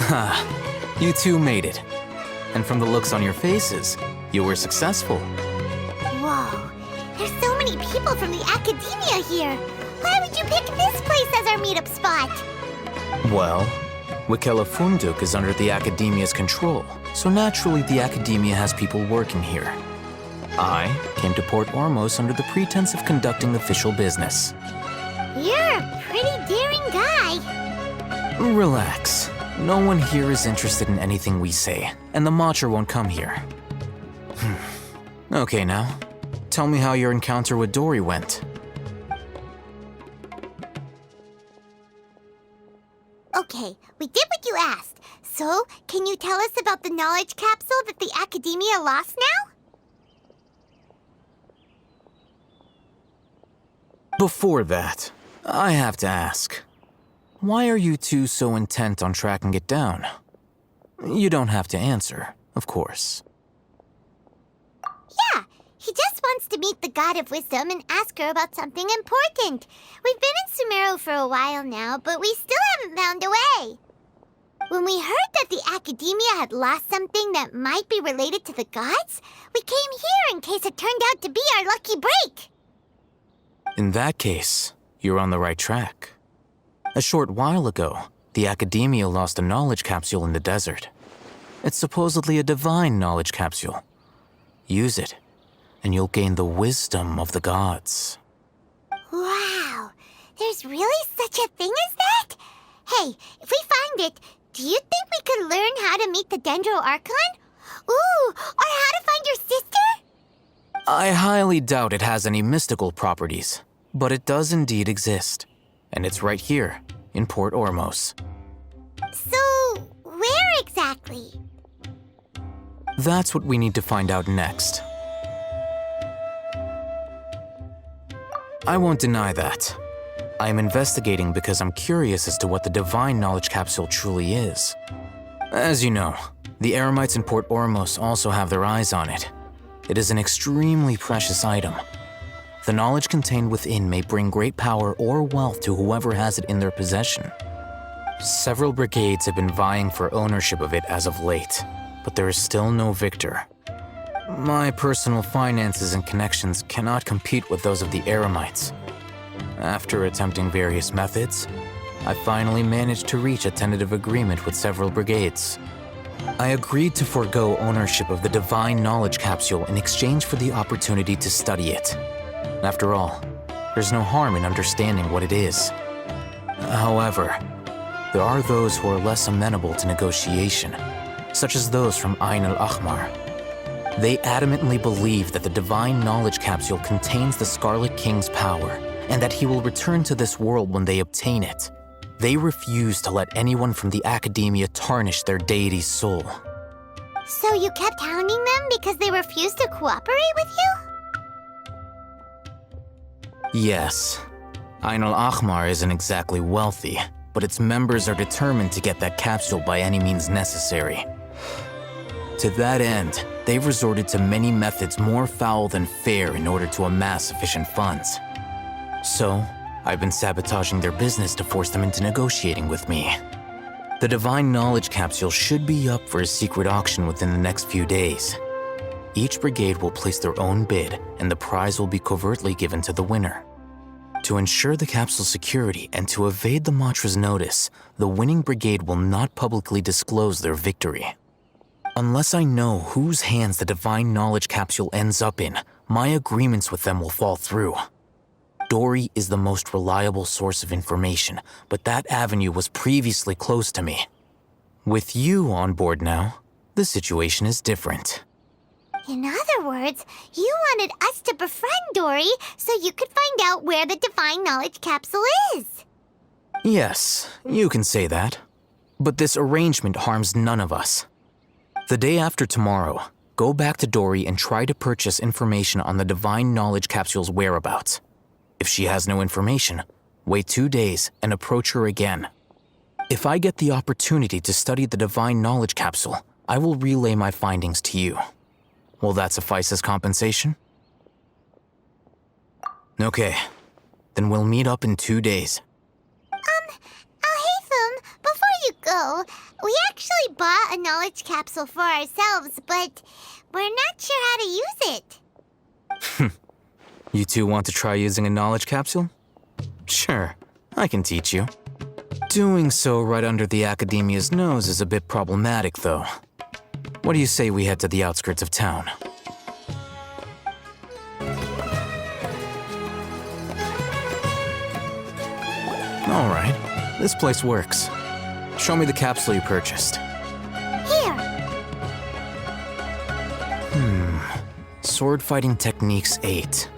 Ha, you two made it. And from the looks on your faces, you were successful. Whoa, there's so many people from the academia here. Why would you pick this place as our meetup spot? Well, Wikela Funduk is under the academia's control, so naturally the academia has people working here. I came to Port Ormos under the pretense of conducting official business. You're a pretty daring guy. Relax. No one here is interested in anything we say, and the Matcha won't come here. Okay now, tell me how your encounter with Dory went. Okay, we did what you asked. So, can you tell us about the knowledge capsule that the academia lost now? Before that, I have to ask, why are you two so intent on tracking it down? You don't have to answer, of course. Yeah, he just wants to meet the God of Wisdom and ask her about something important. We've been in Sumeru for a while now, but we still haven't found a way. When we heard that the academia had lost something that might be related to the gods, we came here in case it turned out to be our lucky break. In that case, you're on the right track. A short while ago, the academia lost a knowledge capsule in the desert. It's supposedly a divine knowledge capsule. Use it, and you'll gain the wisdom of the gods. Wow, there's really such a thing as that? Hey, if we find it, do you think we could learn how to meet the Dendro Archon? Ooh, or how to find your sister? I highly doubt it has any mystical properties, but it does indeed exist. And it's right here, in Port Ormos. So, where exactly? That's what we need to find out next. I won't deny that. I am investigating because I'm curious as to what the divine knowledge capsule truly is. As you know, the Eremites in Port Ormos also have their eyes on it. It is an extremely precious item. The knowledge contained within may bring great power or wealth to whoever has it in their possession. Several brigades have been vying for ownership of it as of late, but there is still no victor. My personal finances and connections cannot compete with those of the Eremites. After attempting various methods, I finally managed to reach a tentative agreement with several brigades. I agreed to forego ownership of the divine knowledge capsule in exchange for the opportunity to study it. After all, there's no harm in understanding what it is. However, there are those who are less amenable to negotiation, such as those from Ain al-Ahmar. They adamantly believe that the divine knowledge capsule contains the Scarlet King's power, and that he will return to this world when they obtain it. They refuse to let anyone from the academia tarnish their deity's soul. So you kept hounding them because they refused to cooperate with you? Yes. Ain al-Ahmar isn't exactly wealthy, but its members are determined to get that capsule by any means necessary. To that end, they've resorted to many methods more foul than fair in order to amass sufficient funds. So, I've been sabotaging their business to force them into negotiating with me. The divine knowledge capsule should be up for a secret auction within the next few days. Each brigade will place their own bid, and the prize will be covertly given to the winner. To ensure the capsule's security and to evade the Matra's notice, the winning brigade will not publicly disclose their victory. Unless I know whose hands the divine knowledge capsule ends up in, my agreements with them will fall through. Dory is the most reliable source of information, but that avenue was previously closed to me. With you on board now, the situation is different. In other words, you wanted us to befriend Dory so you could find out where the divine knowledge capsule is. Yes, you can say that. But this arrangement harms none of us. The day after tomorrow, go back to Dory and try to purchase information on the divine knowledge capsule's whereabouts. If she has no information, wait 2 days and approach her again. If I get the opportunity to study the divine knowledge capsule, I will relay my findings to you. Will that suffice as compensation? Okay, then we'll meet up in 2 days. Alhaitham, before you go. We actually bought a knowledge capsule for ourselves, but we're not sure how to use it. You two want to try using a knowledge capsule? Sure, I can teach you. Doing so right under the Academia's nose is a bit problematic, though. What do you say we head to the outskirts of town? All right, this place works. Show me the capsule you purchased. Here. Sword Fighting Techniques 8.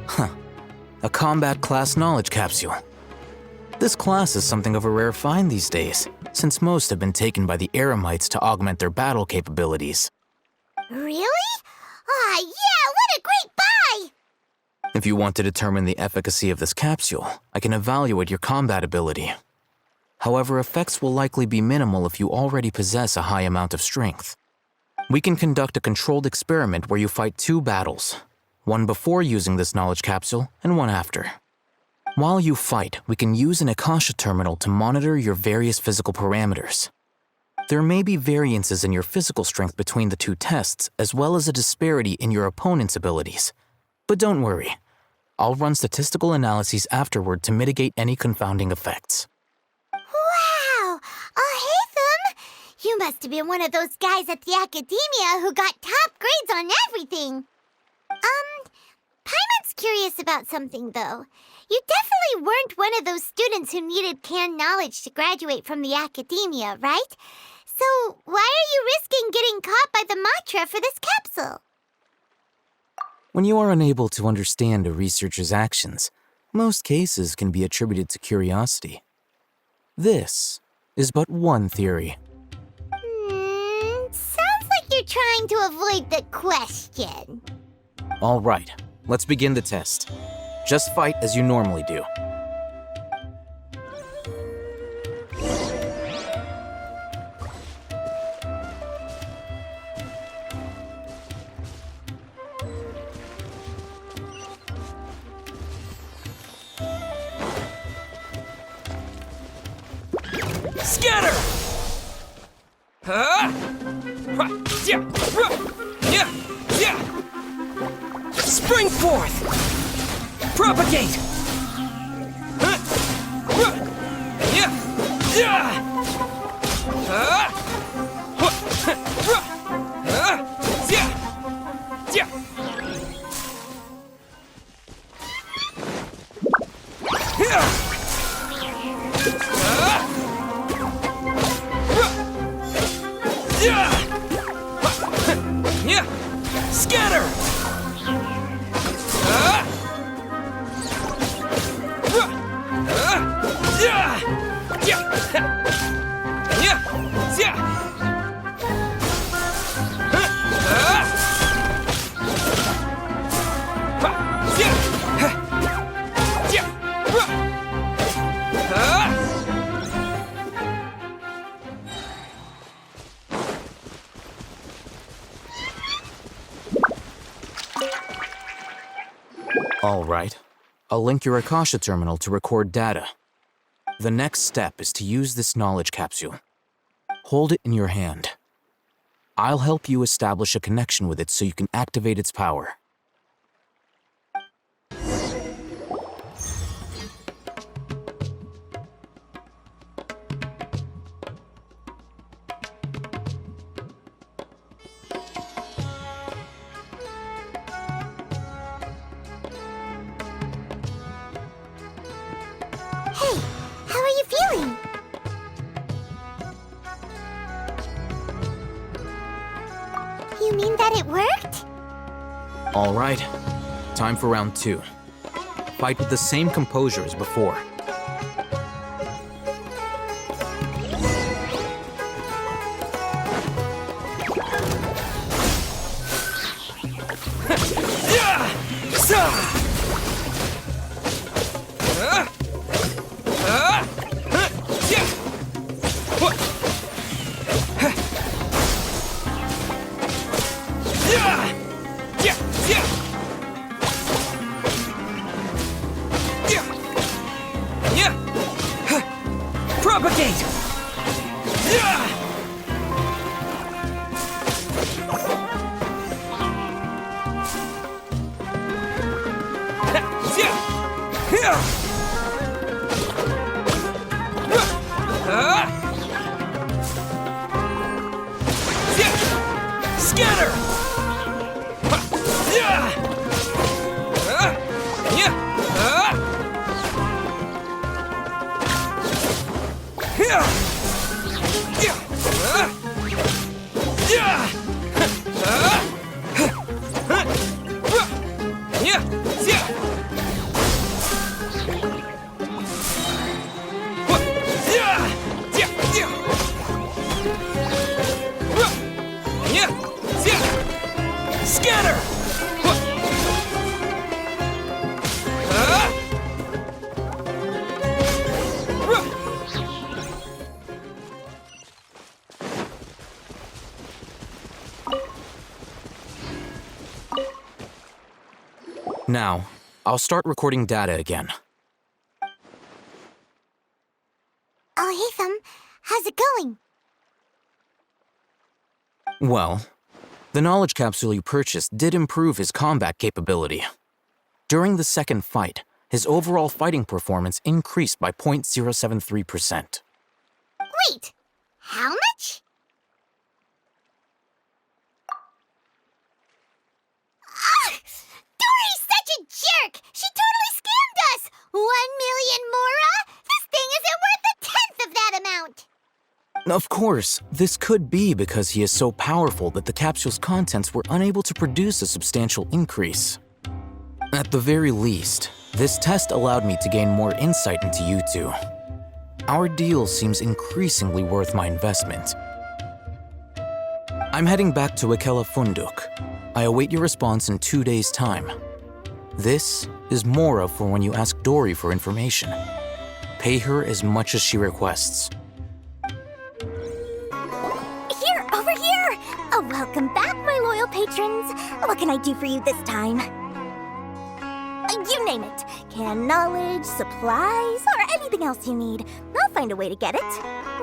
Huh. A combat class knowledge capsule. This class is something of a rare find these days, since most have been taken by the Eremites to augment their battle capabilities. Really? Ah, yeah, what a great buy! If you want to determine the efficacy of this capsule, I can evaluate your combat ability. However, effects will likely be minimal if you already possess a high amount of strength. We can conduct a controlled experiment where you fight 2 battles, one before using this knowledge capsule and one after. While you fight, we can use an Akasha terminal to monitor your various physical parameters. There may be variances in your physical strength between the 2 tests, as well as a disparity in your opponent's abilities. But don't worry, I'll run statistical analyses afterward to mitigate any confounding effects. Wow! Hey, you must have been one of those guys at the Academia who got top grades on everything. Paimon's curious about something, though. You definitely weren't one of those students who needed canned knowledge to graduate from the Academia, right? So why are you risking getting caught by the Matra for this capsule? When you are unable to understand a researcher's actions, most cases can be attributed to curiosity. This is but one theory. Sounds like you're trying to avoid the question. All right, let's begin the test. Just fight as you normally do. Scatter! Spring forth! Propagate! Scatter! All right, I'll link your Akasha terminal to record data. The next step is to use this knowledge capsule. Hold it in your hand. I'll help you establish a connection with it so you can activate its power. Hey, how are you feeling? You mean that it worked? All right, time for round 2. Fight with the same composure as before. Propagate! Scatter! Scatter! Now, I'll start recording data again. Oh, hey, Thumb. How's it going? Well, the knowledge capsule you purchased did improve his combat capability. During the second fight, his overall fighting performance increased by 0.073%. Wait, how much? Dory's such a jerk! She totally scammed us! 1 million mora? This thing isn't worth a tenth of that amount! Of course, this could be because he is so powerful that the capsule's contents were unable to produce a substantial increase. At the very least, this test allowed me to gain more insight into you two. Our deal seems increasingly worth my investment. I'm heading back to Ikela Funduk. I await your response in 2 days' time. This is Mora for when you ask Dory for information. Pay her as much as she requests. Here, over here! Oh, welcome back, my loyal patrons. What can I do for you this time? You name it. Can knowledge, supplies, or anything else you need. I'll find a way to get it.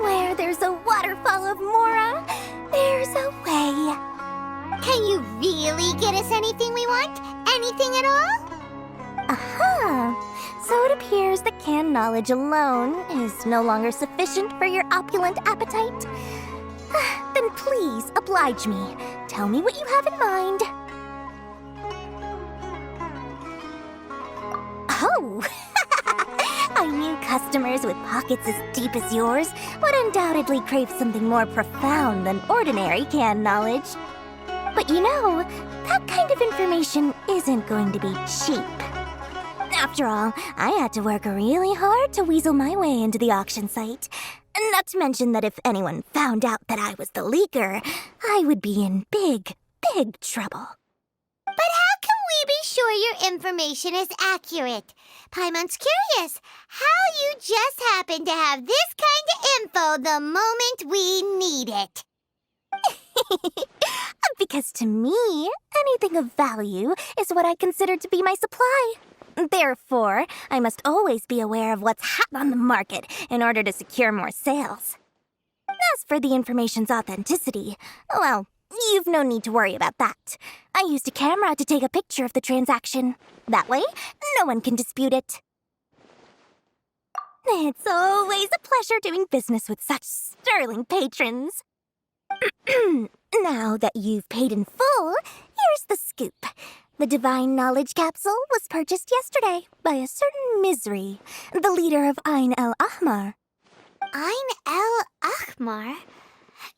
Where there's a waterfall of Mora, there's a way. Can you really get us anything we want? Anything at all? Aha! So it appears that canned knowledge alone is no longer sufficient for your opulent appetite. Then please, oblige me. Tell me what you have in mind. Oh! I knew customers with pockets as deep as yours would undoubtedly crave something more profound than ordinary canned knowledge. But you know, that kind of information isn't going to be cheap. After all, I had to work really hard to weasel my way into the auction site. Not to mention that if anyone found out that I was the leaker, I would be in big, big trouble. But how can we be sure your information is accurate? Paimon's curious how you just happen to have this kind of info the moment we need it. Because to me, anything of value is what I consider to be my supply. Therefore, I must always be aware of what's hot on the market in order to secure more sales. As for the information's authenticity, well, you've no need to worry about that. I used a camera to take a picture of the transaction. That way, no one can dispute it. It's always a pleasure doing business with such sterling patrons. Now that you've paid in full, here's the scoop. The Divine Knowledge Capsule was purchased yesterday by a certain Misery, the leader of Ain el Ahmar. Ain el Ahmar?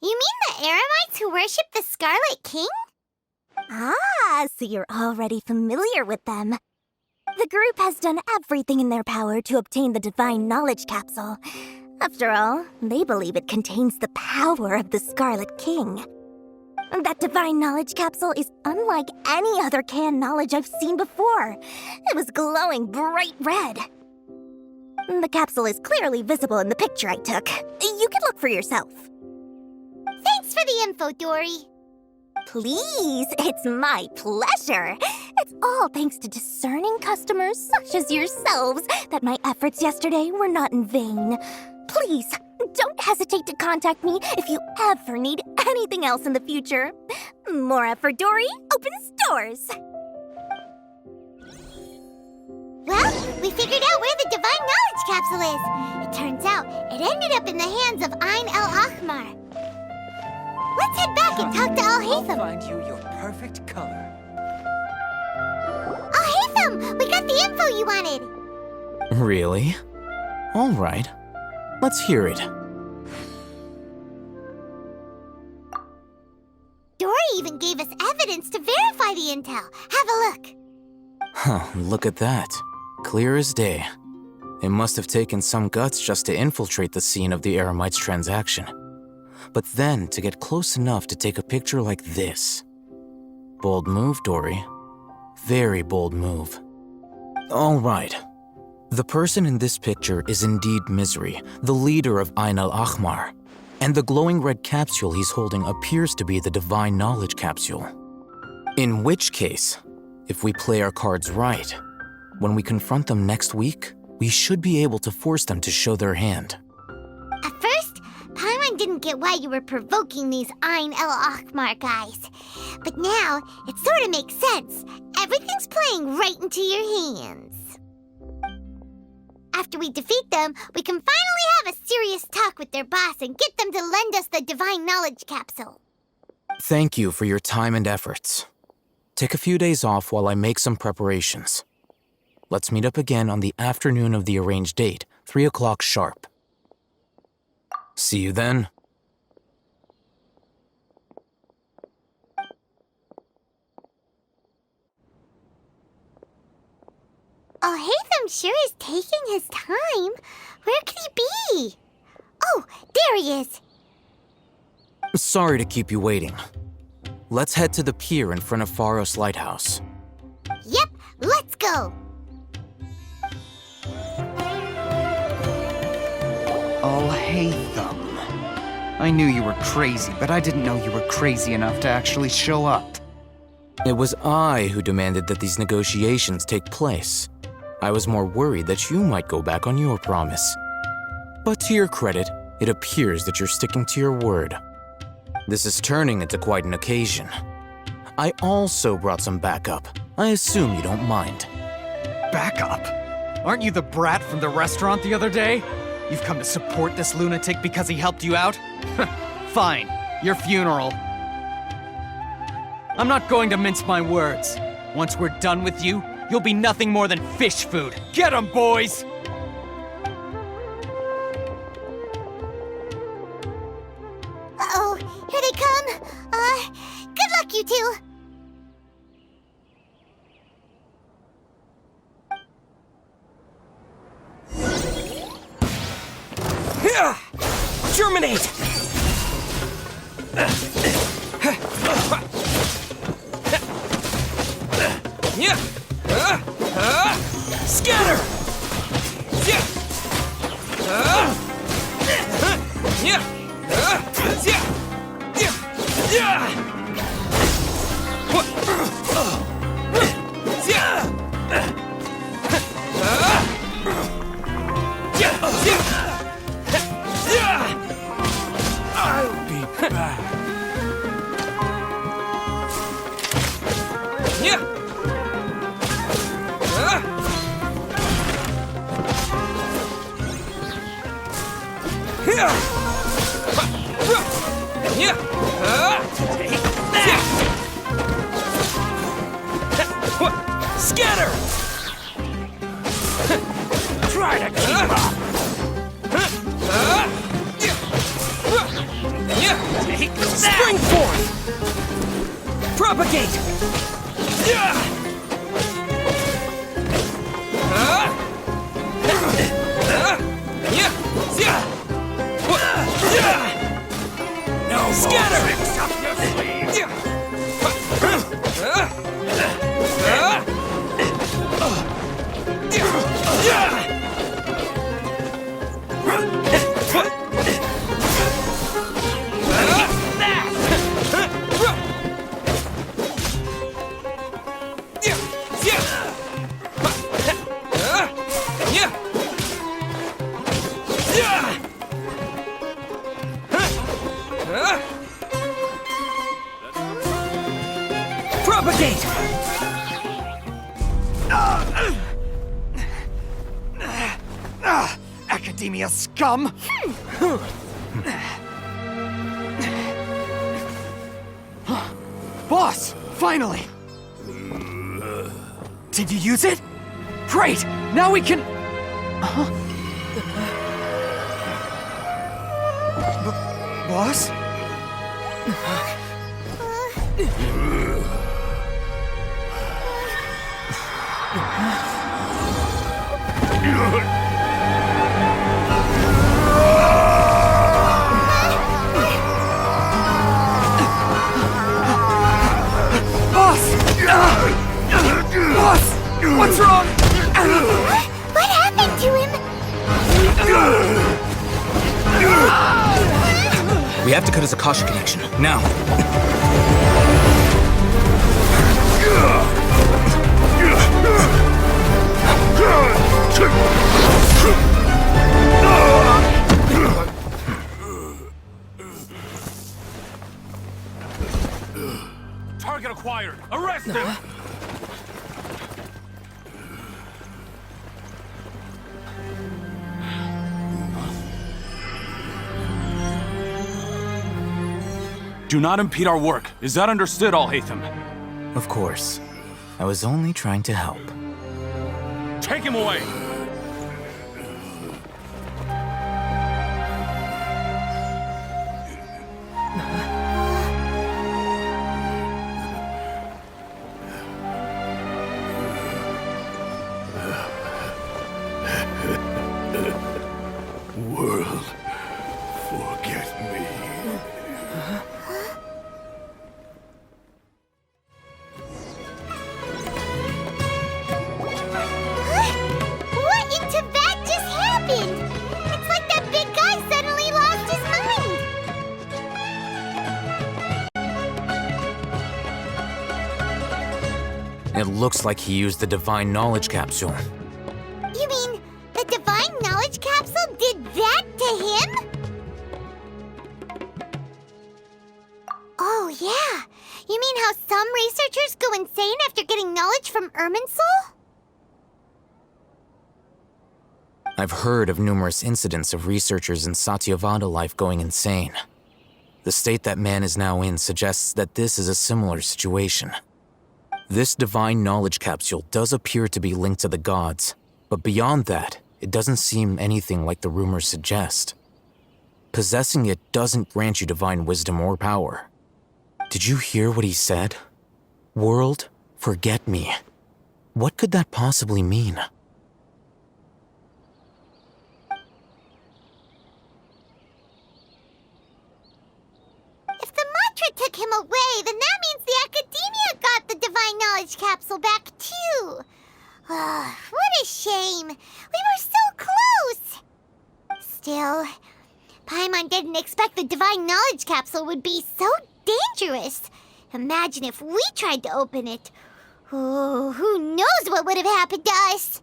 You mean the Eremites who worship the Scarlet King? Ah, so you're already familiar with them. The group has done everything in their power to obtain the Divine Knowledge Capsule. After all, they believe it contains the power of the Scarlet King. That Divine Knowledge Capsule is unlike any other canned knowledge I've seen before. It was glowing bright red. The capsule is clearly visible in the picture I took. You can look for yourself. Thanks for the info, Dory. Please, it's my pleasure. It's all thanks to discerning customers such as yourselves that my efforts yesterday were not in vain. Please, Don't hesitate to contact me if you ever need anything else in the future. More for Dory opens doors. Well, we figured out where the Divine Knowledge Capsule is. It turns out it ended up in the hands of Ain el-Ahmar. Let's head back and talk to I'll Al-Haytham. find you your perfect color. Al-Haytham, we got the info you wanted. Really? All right. Let's hear it. Dory even gave us evidence to verify the intel. Have a look. Huh, look at that. Clear as day. It must have taken some guts just to infiltrate the scene of the Eremites transaction. But then to get close enough to take a picture like this. Bold move, Dory. Very bold move. All right. The person in this picture is indeed Misery, the leader of Ain el-Ahmar. And the glowing red capsule he's holding appears to be the Divine Knowledge Capsule. In which case, if we play our cards right, when we confront them next week, we should be able to force them to show their hand. At first, Paimon didn't get why you were provoking these Ain el-Ahmar guys. But now, it sort of makes sense. Everything's playing right into your hands. After we defeat them, we can finally have a serious talk with their boss and get them to lend us the Divine Knowledge Capsule. Thank you for your time and efforts. Take a few days off while I make some preparations. Let's meet up again on the afternoon of the arranged date, 3 o'clock sharp. See you then. Al-Haytham sure is taking his time. Where could he be? Oh, there he is. Sorry to keep you waiting. Let's head to the pier in front of Pharos Lighthouse. Yep, let's go. Al-Haytham. I knew you were crazy, but I didn't know you were crazy enough to actually show up. It was I who demanded that these negotiations take place. I was more worried that you might go back on your promise. But to your credit, it appears that you're sticking to your word. This is turning into quite an occasion. I also brought some backup. I assume you don't mind. Backup? Aren't you the brat from the restaurant the other day? You've come to support this lunatic because he helped you out? Fine, your funeral. I'm not going to mince my words. Once we're done with you, you'll be nothing more than fish food. Get 'em, boys! Uh-oh, here they come. Good luck, you two. Germinate! Scatter! I'll be back. Scatter! Try to keep up! Spring forth! Propagate! No scatter! Tricks up your sleeve! Propagate! Academia scum! Boss! Finally! Did you use it? Great! Now we can... Boss? Boss! What's wrong? What happened to him? We have to cut his Akasha connection, now. Target acquired! Arrest him! Do not impede our work. Is that understood, Al-Haytham? Of course. I was only trying to help. Take him away! World, forget me. What in Tibet just happened? It's like that big guy suddenly lost his mind. It looks like he used the Divine Knowledge Capsule. You mean the Divine Knowledge Capsule did that to him? Oh, yeah. You mean how some researchers go insane after getting knowledge from Irminsul? I've heard of numerous incidents of researchers in Satyavada life going insane. The state that man is now in suggests that this is a similar situation. This Divine Knowledge Capsule does appear to be linked to the gods, but beyond that, it doesn't seem anything like the rumors suggest. Possessing it doesn't grant you divine wisdom or power. Did you hear what he said? World, forget me. What could that possibly mean? If the mantra took him away, then that means the Academia got the Divine Knowledge Capsule back too. What a shame. We were so close. Still, Paimon didn't expect the Divine Knowledge Capsule would be so dangerous. Imagine if we tried to open it. Oh, who knows what would have happened to us?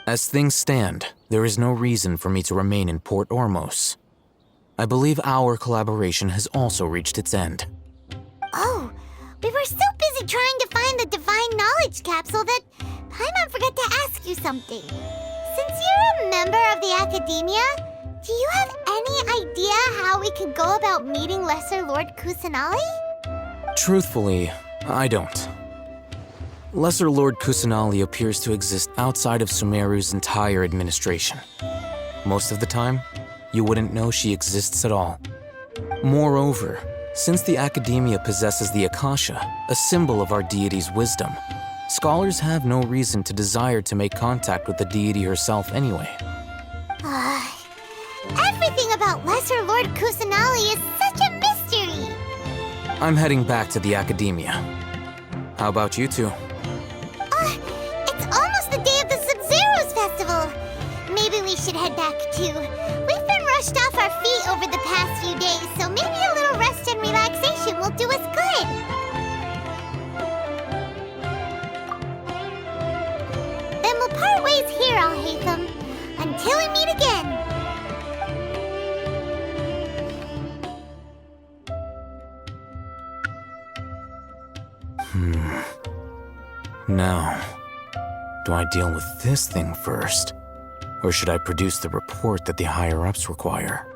As things stand, there is no reason for me to remain in Port Ormos. I believe our collaboration has also reached its end. Oh, we were so busy trying to find the Divine Knowledge Capsule that Paimon forgot to ask you something. Since you're a member of the Academia, do you have any idea how we could go about meeting Lesser Lord Kusanali? Truthfully, I don't. Lesser Lord Kusanali appears to exist outside of Sumeru's entire administration. Most of the time, you wouldn't know she exists at all. Moreover, since the Academia possesses the Akasha, a symbol of our deity's wisdom, scholars have no reason to desire to make contact with the deity herself anyway. Everything about Lesser Lord Kusanali is such a mystery! I'm heading back to the Academia. How about you two? It's almost the day of the Sub-Zero's festival. Maybe we should head back too. We've been rushed off our feet over the past few days, so maybe a little rest and relaxation will do us good. Then we'll part ways here, Al-Haytham. Until we meet again. Now, do I deal with this thing first? Or should I produce the report that the higher-ups require?